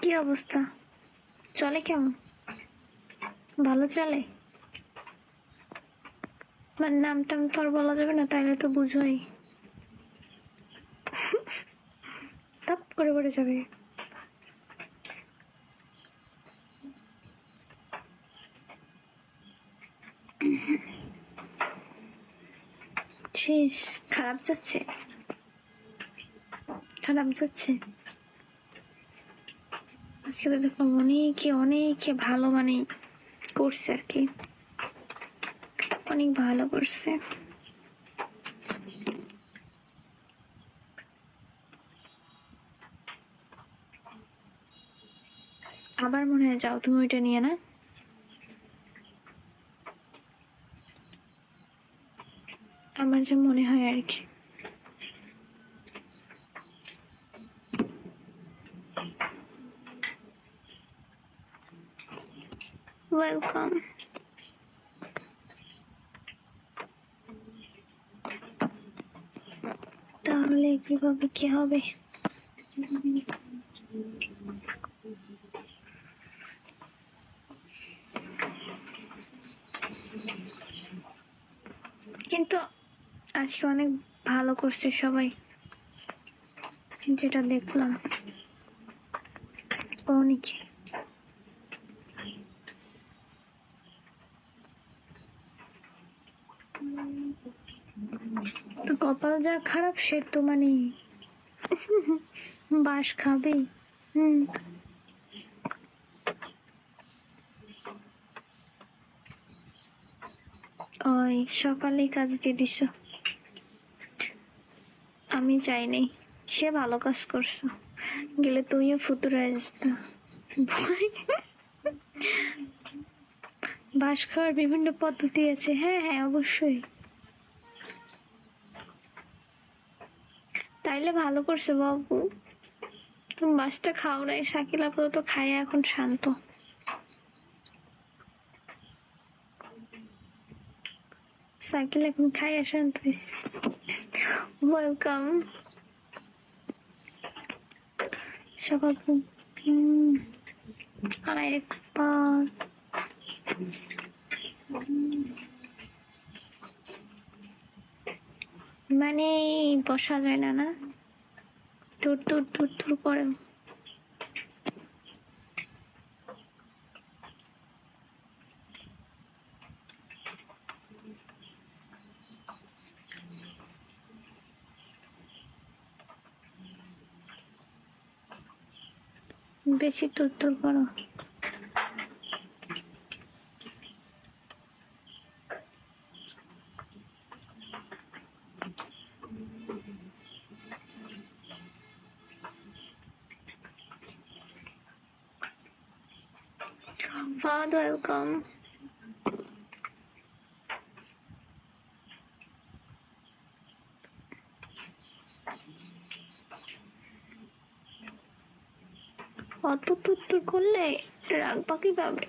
কি অবস্থা? চলে কেমন? ভালো চলে? মানে নাম টাম তো আর বলা যাবে না, তাইলে তো বুঝোই তাপ করে পড়ে যাবে। শেষ। খারাপ যাচ্ছে, খারাপ যাচ্ছে। আজকে তো দেখলাম অনেকে অনেকে ভালো মানে করছে আর কি, অনেক ভালো করছে। আবার মনে হয় যাও তুমি ওইটা নিয়ে না, আমার যে মনে হয় আর কি। ওয়েলকাম। তাহলে কিভাবে কি হবে? কিন্তু আজকে অনেক ভালো করছে সবাই, যেটা দেখলাম অনেকে। তো কপাল যার খারাপ সে তো মানে বাস খাবে। ওই সকালেই কাজ দিয়ে দিছ, আমি চাইনি। সে ভালো কাজ করছো, গেলে তুইও ফুতুরে যেত। বাস খাওয়ার বিভিন্ন পদ্ধতি আছে, হ্যাঁ হ্যাঁ অবশ্যই। তাইলে ভালো করছো বাবু, তুমি বাসটা খাও নাই। শাকিল আপাতত খাইয়া এখন শান্ত। শাকিল এখন খাইয়া শান্ত হয়েছে। ওয়েলকাম। সকাল আরেকবার মানে বসা যায় না, না দূর দূর দূর দূর করে। বেশি দূর দূর করো। ফাদ ওয়েলকাম। অত তুত্তুর করলে রাখবা কিভাবে?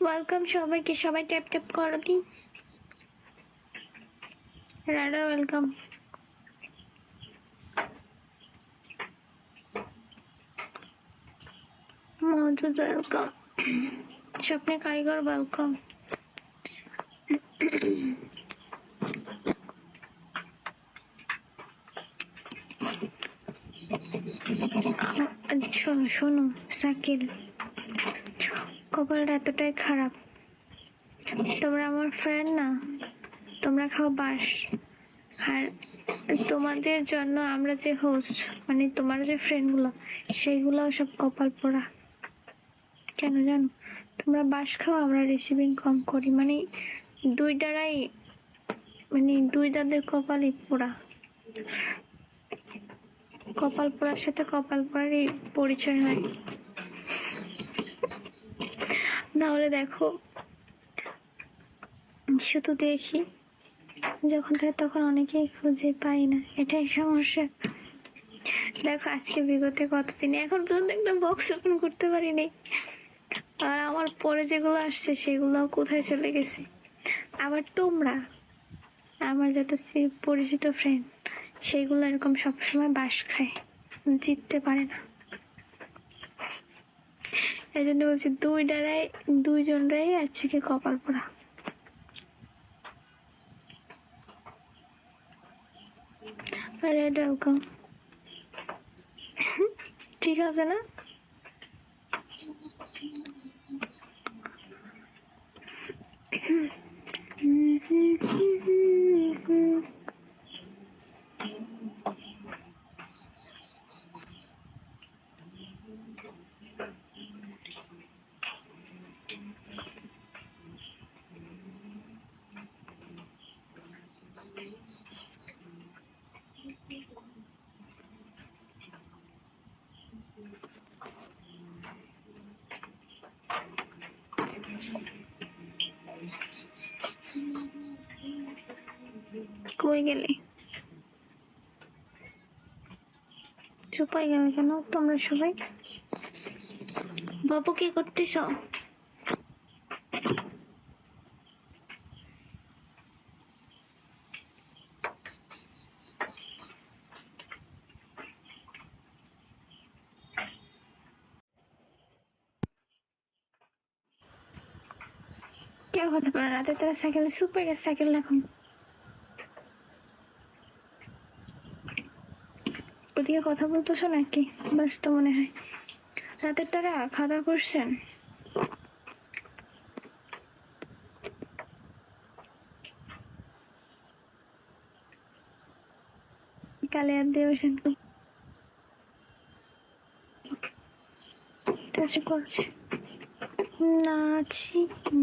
ওয়েলকাম সবাইকে, সবাই ট্যাপ ট্যাপ করো দি। রাডার ওয়েলকাম। মজুদ ওয়েলকাম। স্বপ্নের কারিগর ওয়েলকাম। শোনো শোনো শাকিল, কপালটা এতটাই খারাপ। তোমরা আমার ফ্রেন্ড না, তোমরা খাও বাস, আর তোমাদের জন্য আমরা যে হোস্ট মানে তোমার যে ফ্রেন্ডগুলো সেইগুলোও সব কপাল পোড়া। কেন জানো? তোমরা বাস খাও, আমরা রিসিভিং কম করি, মানে দুইটারাই মানে দুই দাদের কপালই পোড়া। কপাল পোড়ার সাথে কপাল পোড়ারই পরিচয় হয়। তাহলে দেখো, শুধু দেখি যখন থাকে তখন অনেকেই খুঁজে পাই না, এটাই সমস্যা। দেখো আজকে বিগত কতদিন এখন পর্যন্ত একটা বক্স ওপেন করতে পারিনি। আর আমার পরে যেগুলো আসছে সেগুলো কোথায় চলে গেছে। আবার তোমরা আমার যত পরিচিত ফ্রেন্ড সেগুলো এরকম সবসময় বাস খায়, জিততে পারে না। এই জন্য বলছি দুইজনরাই আজকে কপাল পোড়া। Red welcome. ঠিক আছে না? কই গেলে? চুপাই গেলে কেন তোমরা সবাই? বাবু কি করতেছ? কেউ হতে পারে রাতে তারা সাইকেলে সুপার গেছে সাইকেল এখন। ওদিকে কথা বলতেছো নাকি? ব্যস্ত মনে হয়। রাতের তারা খাওয়া করছেন? কালে আর দিয়ে বসেন করছে।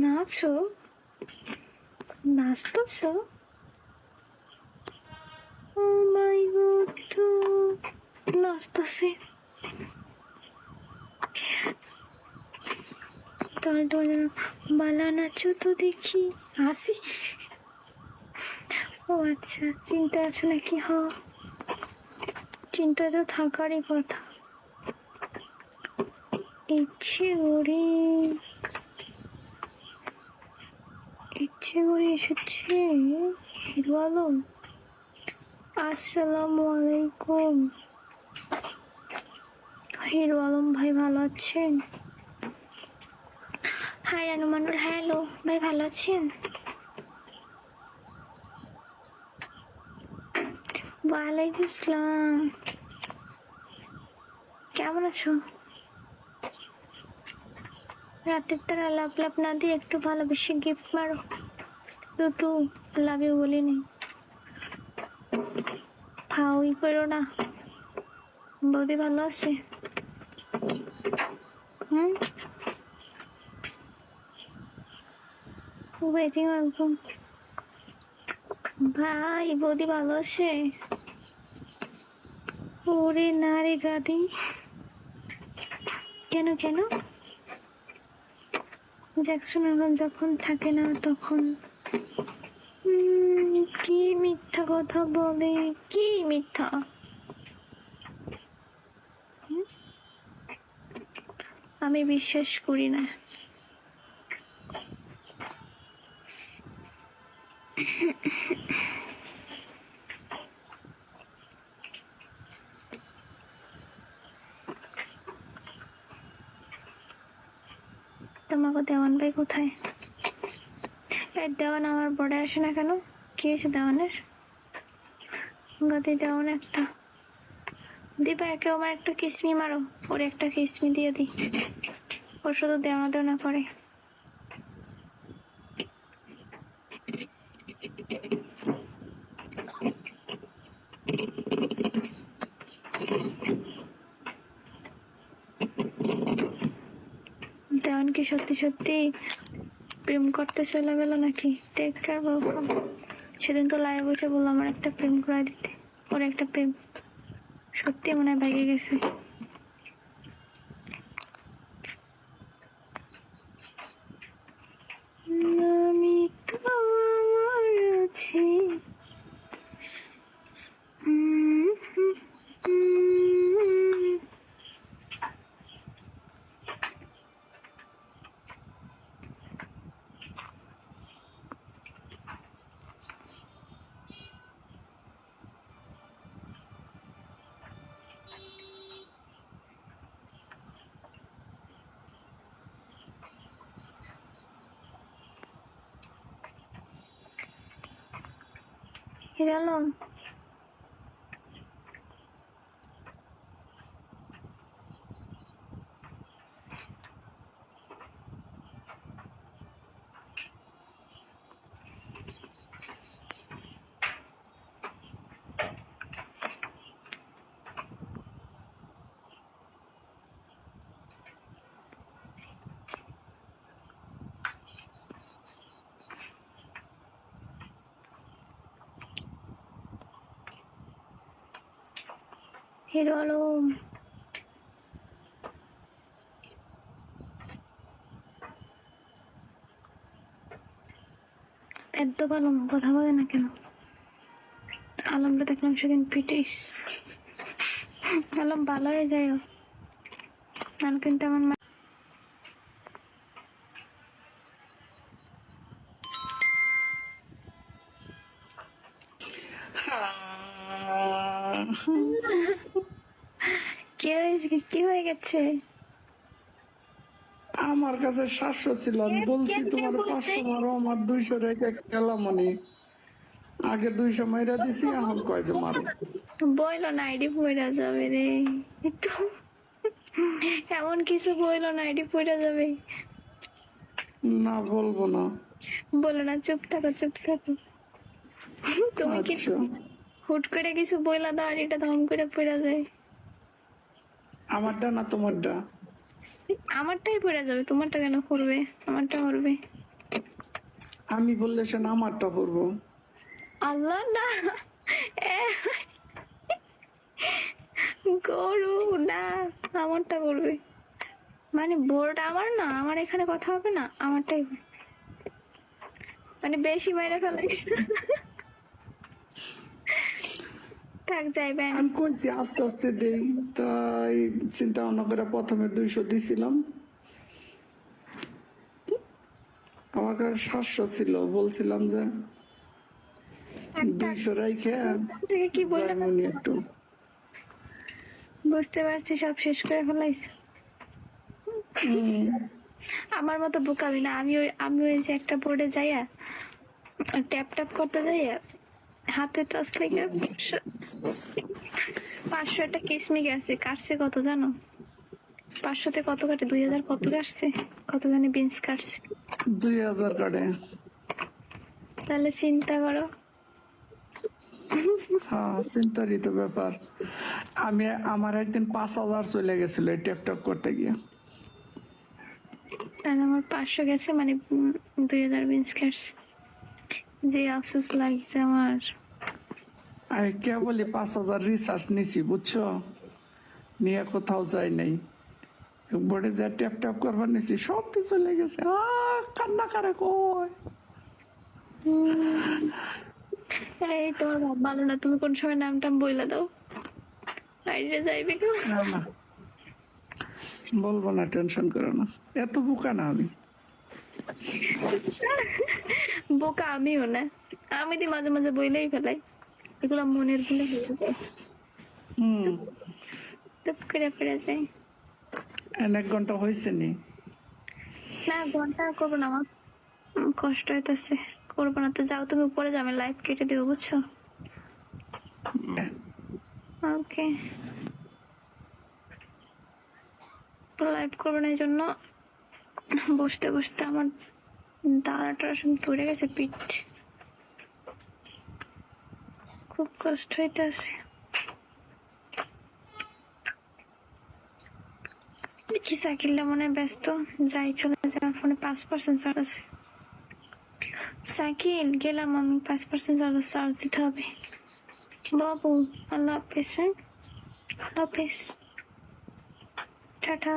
নাচো? নাচতেছো? ও মাই গড, তো নাচতেছে। তাহলে তোমার বালা নাচো তো দেখি, হাসি। ও আচ্ছা, চিন্তা আছে নাকি? হ, চিন্তা তো থাকারই কথা। ইচ্ছে করে এসেছে হিরো আলম। আসসালামু আলাইকুম। হিরো আলম ভাই ভালো আছেন? হাই রানু মন্ডল, হ্যালো ভাই, ভালো আছেন? ওয়ালাইকুম আসসালাম। কেমন আছো? রাতের তারা লাভ না দিয়ে একটু ভালোবেসে গিফট মারো। দুটো লাভ ইউ বলিনি, ফাউই করো না। বৌদি ভালো আছে? Waiting welcome. ভাই বৌদি ভালো আছে? ওরে না রে গাদি, কেন জ্যাকসন এখন যখন থাকে না তখন কি মিথ্যা কথা বলে, কি মিথ্যা? আমি বিশ্বাস করি না। তোমাকে দেওয়ান ভাই কোথায়? দেওয়ান আমার বড়ে আসে না কেন? কি হয়েছে দেওয়ানের? গাদি দেওয়ান একটা দিবা, একে আমার একটা কিসমি মারো, ওর একটা কিসমি দিয়ে দি। ও শুধু দেওনা করে। দেওয়ান কি সত্যি প্রেম করতে চলে গেল নাকি? Take care welcome. সেদিন তো লাইভে বসে বললাম আমার একটা প্রেম করাই দিতে, ওর একটা প্রেম সত্যি মনে হয় ভেগে গেছে। আমি তো আছি। হিরো আলম, হিরো আলম, এত ভালো কথা বলে না কেন? আলমকে দেখলাম সেদিন পিটিস। আলম ভালো হয়ে যায়, নাহলে কিন্তু আমার কি হয়ে গেছে? আমার কাছে 700 ছিল, আমি বলছি তোমার 500 মারো, আমার 200 রেখে গেলাম। মানে আগে 200 মাইরা দিছি, এখন কয় যে মারো। বইলো না আইডি পড়া যাবে রে, তো এমন কিছু বইলো না আইডি পড়া যাবে। না বলবো না। বলো না, চুপ থাকো চুপ থাকো। তুমি কি আচ্ছা, হুট করে কিছু বইলা দাও আর এটা ধম করে পড়া যায়? আমারটা না তোমারটা? আমারটাই পড়া যাবে, তোমারটা কেন করবে? আমারটা করবে। আমি বললে সে আমারটা পড়বো। আল্লাহ না, এ, গরু না, আমারটা করবে। মানে বোর্ড আমার না, আমার এখানে কথা হবে না, আমারটাই মানে বেশি মাইনে ফেলে। থাক যাইবে। আমি কইছি আস্তে আস্তে দেই, তাই চিন্তা ভাবনা করে প্রথমে 200 দিছিলাম। আমার কাছে 700 ছিল, বলছিলাম যে 200 রাইখে থেকে কি বললাম যাইমনি একটু। বুঝতে পারছি, সব শেষ করে ফেলাইছে। আমার মতো বোকাবি না, আমি ওই যে একটা বোর্ডে যাইয়া ট্যাপ ট্যাপ করতে যাইয়া হাতে টাচ লেগে 500 একটা কিসমি গেছে, কাটছে কত জানো? 500-তে কত কাটে? 2000 কত কাটছে, কত জানি বিনস কাটছে। 2000 কাটে? তাহলে চিন্তা করো। হ্যাঁ, চিন্তারই তো ব্যাপার। আমার একদিন 5000 চলে গেছিল এই টেকটক করতে গিয়ে। আর আমার 500 গেছে, মানে 2000 বিনস কাটছে। যে আফসোস লাগছে আমার। আমি কেবলই 5000 রিসার্চ নিছি, বুঝছো, নিয়ে কোথাও যাই নাই। বোর্ডে যা ট্যাপ ট্যাপ করবার নিছি, সব কিছু চলে গেছে। কান্না করে কয়। এই তোমার ভাব ভালো না, তুমি কোন সময় নাম টাম বইলা দাও, আইডিয়া যাইবে কেউ। না না, বলবো না, টেনশন করো না, এত বোকা না আমি। বোকা আমিও না, আমি তো মাঝে মাঝে বইলেই ফেলাই, এগুলো মনের ভুলে হয়ে যায়, টুপ করে পড়ে যায়। 1 ঘন্টা হয়েছে নি? না ঘন্টা করবো না, আমার কষ্ট হইতেছে, করবো না তো। যাও তুমি উপরে যাবে, লাইভ কেটে দেবো, বুঝছো? ওকে, লাইভ করবো না, এই জন্য বসতে বসতে আমার দাঁড়াটা ধরে গেছে, পিঠ খুব কষ্ট হইতেছে। দেখি সাইকেলটা মনে হয় ব্যস্ত, যাই চলে যাওয়ার ফোনে 5% চার্জ আছে। সাইকেল গেলাম আমি, 5% চার্জ দিতে হবে। বাবু আল্লাহ হাফেজ, আল্লাহ হাফেজ, টাটা।